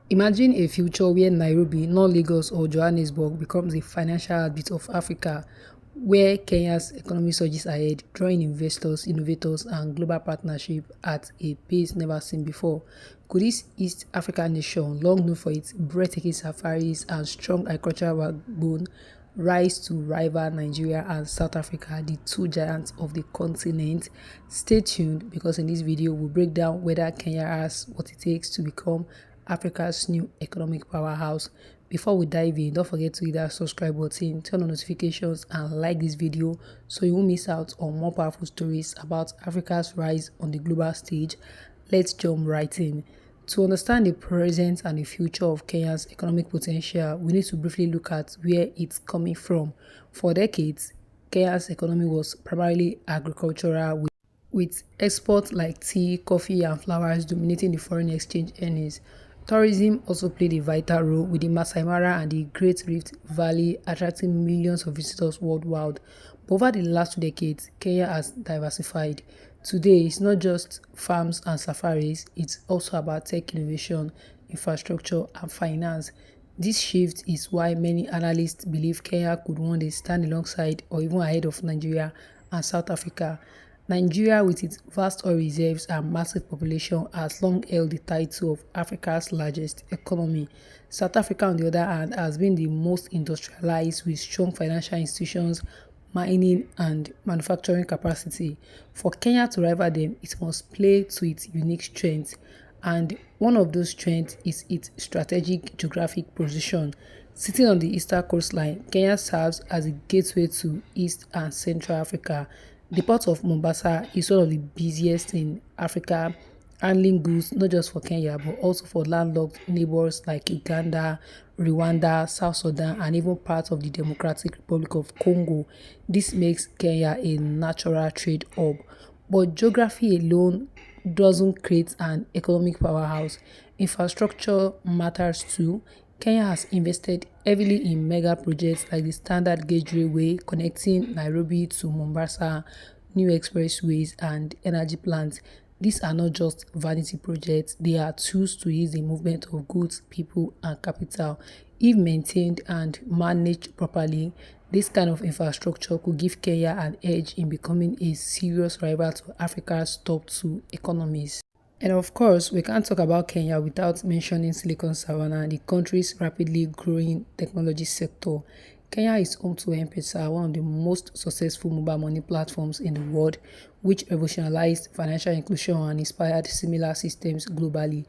Imagine a future where Nairobi, not Lagos or Johannesburg, becomes a financial heartbeat of Africa, where Kenya's economy surges ahead, drawing investors, innovators, and global partnership at a pace never seen before. Could this East African nation, long known for its breathtaking safaris and strong agricultural backbone, rise to rival Nigeria and South Africa, the two giants of the continent? Stay tuned, because in this video we'll break down whether Kenya has what it takes to become Africa's new economic powerhouse. Before we dive in, don't forget to hit that subscribe button, turn on notifications, and like this video so you won't miss out on more powerful stories about Africa's rise on the global stage. Let's jump right in. To understand the present and the future of Kenya's economic potential, we need to briefly look at where it's coming from. For decades, Kenya's economy was primarily agricultural, with exports like tea, coffee, and flowers dominating the foreign exchange earnings. Tourism also played a vital role, with the Masai Mara and the Great Rift Valley attracting millions of visitors worldwide. But over the last 2 decades, Kenya has diversified. Today, it's not just farms and safaris, it's also about tech innovation, infrastructure, and finance. This shift is why many analysts believe Kenya could one day stand alongside or even ahead of Nigeria and South Africa. Nigeria, with its vast oil reserves and massive population, has long held the title of Africa's largest economy. South Africa, on the other hand, has been the most industrialized, with strong financial institutions, mining, and manufacturing capacity. For Kenya to rival them, it must play to its unique strengths, and one of those strengths is its strategic geographic position. Sitting on the eastern coastline, Kenya serves as a gateway to East and Central Africa. The port of Mombasa is one of the busiest in Africa, handling goods not just for Kenya but also for landlocked neighbors like Uganda, Rwanda, South Sudan, and even parts of the Democratic Republic of Congo. This makes Kenya a natural trade hub. But geography alone doesn't create an economic powerhouse. Infrastructure matters too. Kenya has invested heavily in mega projects like the Standard Gauge Railway connecting Nairobi to Mombasa, new expressways, and energy plants. These are not just vanity projects, they are tools to ease the movement of goods, people, and capital. If maintained and managed properly, this kind of infrastructure could give Kenya an edge in becoming a serious rival to Africa's top two economies. And of course, we can't talk about Kenya without mentioning Silicon Savannah, the country's rapidly growing technology sector. Kenya is home to M-Pesa, one of the most successful mobile money platforms in the world, which revolutionized financial inclusion and inspired similar systems globally.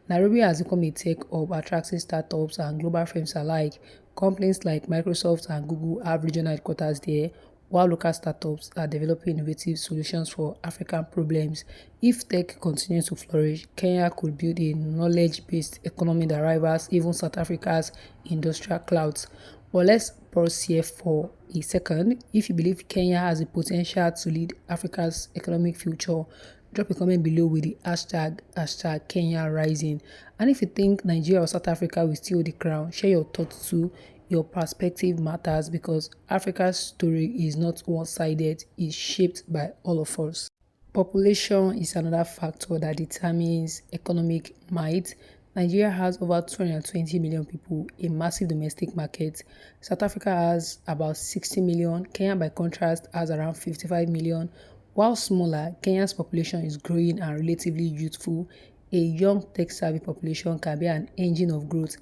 Nairobi has become a tech hub, attracting startups and global firms alike. Companies like Microsoft and Google have regional headquarters there, while local startups are developing innovative solutions for African problems. If tech continues to flourish, Kenya could build a knowledge-based economy that rivals even South Africa's industrial clouds. But let's pause here for a second. If you believe Kenya has the potential to lead Africa's economic future, drop a comment below with the hashtag Kenya Rising. And if you think Nigeria or South Africa will steal the crown, share your thoughts too. Your perspective matters, because Africa's story is not one-sided, it's shaped by all of us. Population is another factor that determines economic might. Nigeria has over 220 million people, a massive domestic market. South Africa has about 60 million. Kenya, by contrast, has around 55 million. While smaller, Kenya's population is growing and relatively youthful. A young tech-savvy population can be an engine of growth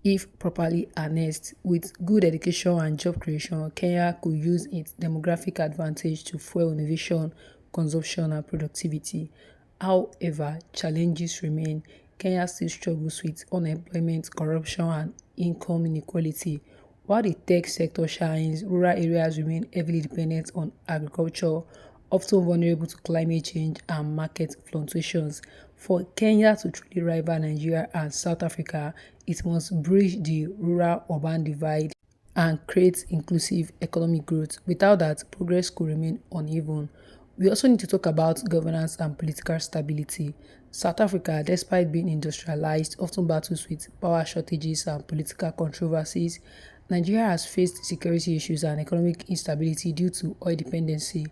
if properly harnessed. With good education and job creation, Kenya could use its demographic advantage to fuel innovation, consumption, and productivity. However, challenges remain. Kenya still struggles with unemployment, corruption, and income inequality. While the tech sector shines, rural areas remain heavily dependent on agriculture, often vulnerable to climate change and market fluctuations. For Kenya to truly rival Nigeria and South Africa, it must bridge the rural-urban divide and create inclusive economic growth. Without that, progress could remain uneven. We also need to talk about governance and political stability. South Africa, despite being industrialized, often battles with power shortages and political controversies. Nigeria has faced security issues and economic instability due to oil dependency.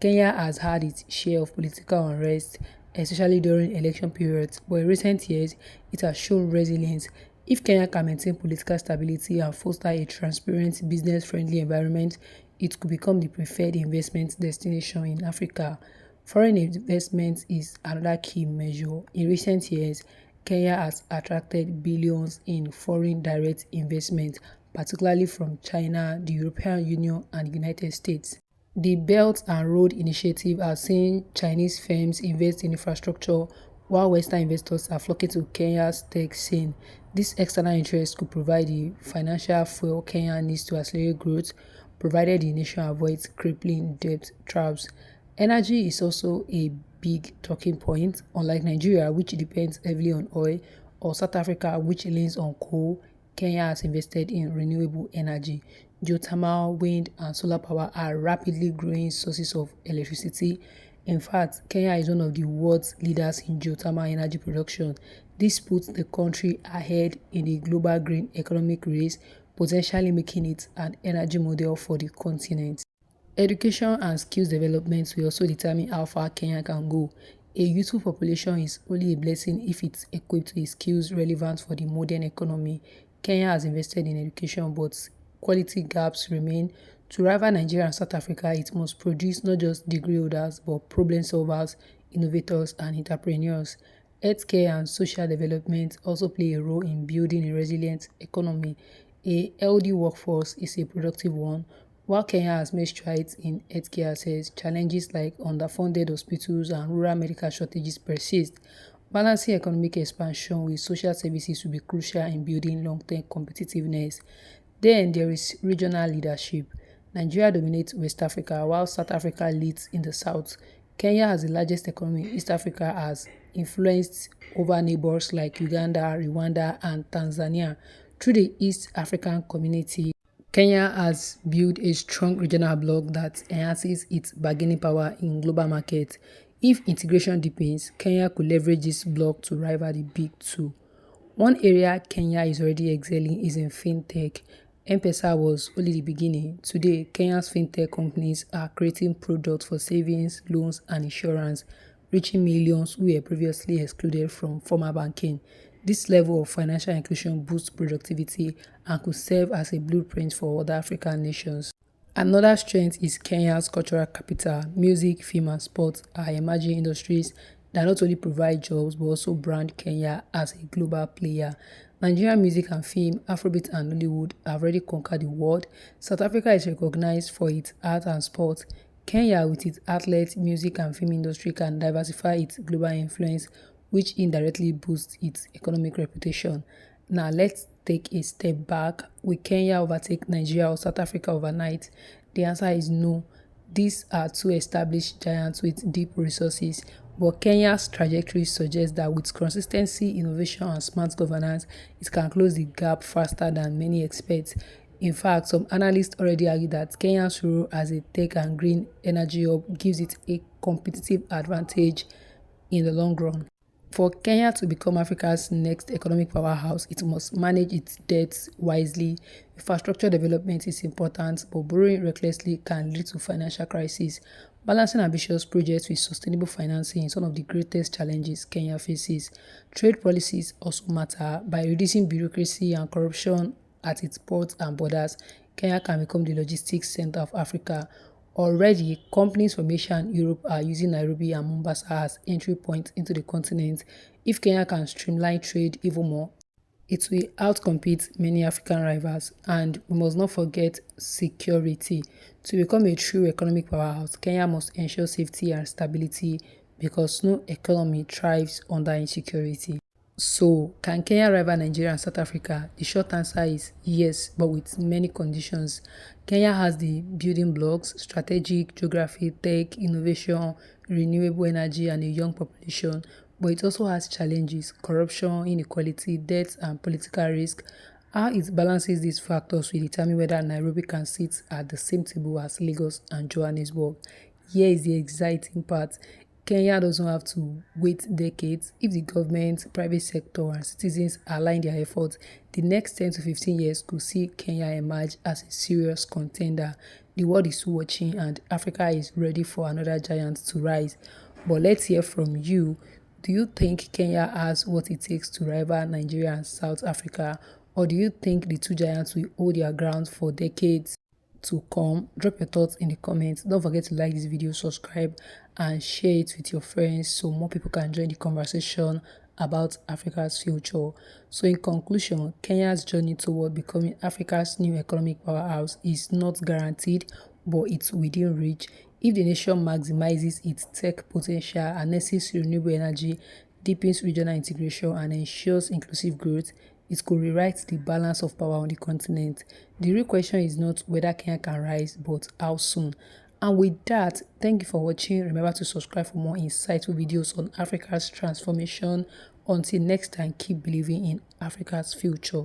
Kenya has had its share of political unrest, especially during election periods, but in recent years, it has shown resilience. If Kenya can maintain political stability and foster a transparent, business-friendly environment, it could become the preferred investment destination in Africa. Foreign investment is another key measure. In recent years, Kenya has attracted billions in foreign direct investment, particularly from China, the European Union, and the United States. The Belt and Road Initiative has seen Chinese firms invest in infrastructure while Western investors are flocking to Kenya's tech scene. This external interest could provide the financial fuel Kenya needs to accelerate growth, provided the nation avoids crippling debt traps. Energy is also a big talking point. Unlike Nigeria, which depends heavily on oil, or South Africa, which leans on coal, Kenya has invested in renewable energy. Geothermal, wind, and solar power are rapidly growing sources of electricity. In fact, Kenya is one of the world's leaders in geothermal energy production. This puts the country ahead in the global green economic race, potentially making it an energy model for the continent. Education and skills development will also determine how far Kenya can go. A youthful population is only a blessing if it's equipped with skills relevant for the modern economy. Kenya has invested in education, but quality gaps remain. To rival Nigeria and South Africa, it must produce not just degree holders, but problem solvers, innovators, and entrepreneurs. Healthcare and social development also play a role in building a resilient economy. A healthy workforce is a productive one. While Kenya has made strides in healthcare access, challenges like underfunded hospitals and rural medical shortages persist. Balancing economic expansion with social services will be crucial in building long-term competitiveness. Then there is regional leadership. Nigeria dominates West Africa while South Africa leads in the south. Kenya has the largest economy in East Africa, has influenced over neighbors like Uganda, Rwanda, and Tanzania. Through the East African Community, Kenya has built a strong regional bloc that enhances its bargaining power in global markets. If integration deepens, Kenya could leverage this bloc to rival the big two. One area Kenya is already excelling is in fintech. M-Pesa was only the beginning. Today, Kenya's fintech companies are creating products for savings, loans, and insurance, reaching millions who were previously excluded from formal banking. This level of financial inclusion boosts productivity and could serve as a blueprint for other African nations. Another strength is Kenya's cultural capital. Music, film, and sports are emerging industries that not only provide jobs but also brand Kenya as a global player. Nigerian music and film, Afrobeat and Hollywood have already conquered the world. South Africa is recognized for its art and sport. Kenya, with its athletes, music and film industry, can diversify its global influence, which indirectly boosts its economic reputation. Now, let's take a step back. Will Kenya overtake Nigeria or South Africa overnight? The answer is no. These are two established giants with deep resources, but Kenya's trajectory suggests that with consistency, innovation, and smart governance, it can close the gap faster than many expect. In fact, some analysts already argue that Kenya's role as a tech and green energy hub gives it a competitive advantage in the long run. For Kenya to become Africa's next economic powerhouse, it must manage its debts wisely. Infrastructure development is important, but borrowing recklessly can lead to financial crisis. Balancing ambitious projects with sustainable financing is one of the greatest challenges Kenya faces. Trade policies also matter. By reducing bureaucracy and corruption at its ports and borders, Kenya can become the logistics center of Africa. Already, companies from Asia and Europe are using Nairobi and Mombasa as entry points into the continent. If Kenya can streamline trade even more, it will outcompete many African rivals. And we must not forget security. To become a true economic powerhouse, Kenya must ensure safety and stability because no economy thrives under insecurity. So, can Kenya rival Nigeria and South Africa? The short answer is yes, but with many conditions. Kenya has the building blocks, strategic, geography, tech, innovation, renewable energy, and a young population. But it also has challenges, corruption, inequality, debt, and political risk. How it balances these factors will determine whether Nairobi can sit at the same table as Lagos and Johannesburg. Here is the exciting part. Kenya doesn't have to wait decades. If the government, private sector, and citizens align their efforts, the next 10 to 15 years could see Kenya emerge as a serious contender. The world is watching, and Africa is ready for another giant to rise. But let's hear from you. Do you think Kenya has what it takes to rival Nigeria and South Africa? Or do you think the two giants will hold their ground for decades to come? Drop your thoughts in the comments. Don't forget to like this video, subscribe, and share it with your friends so more people can join the conversation about Africa's future. So in conclusion, Kenya's journey toward becoming Africa's new economic powerhouse is not guaranteed, but it's within reach. If the nation maximizes its tech potential, harnesses renewable energy, deepens regional integration, and ensures inclusive growth, it could rewrite the balance of power on the continent. The real question is not whether Kenya can rise, but how soon. And with that, thank you for watching. Remember to subscribe for more insightful videos on Africa's transformation. Until next time, keep believing in Africa's future.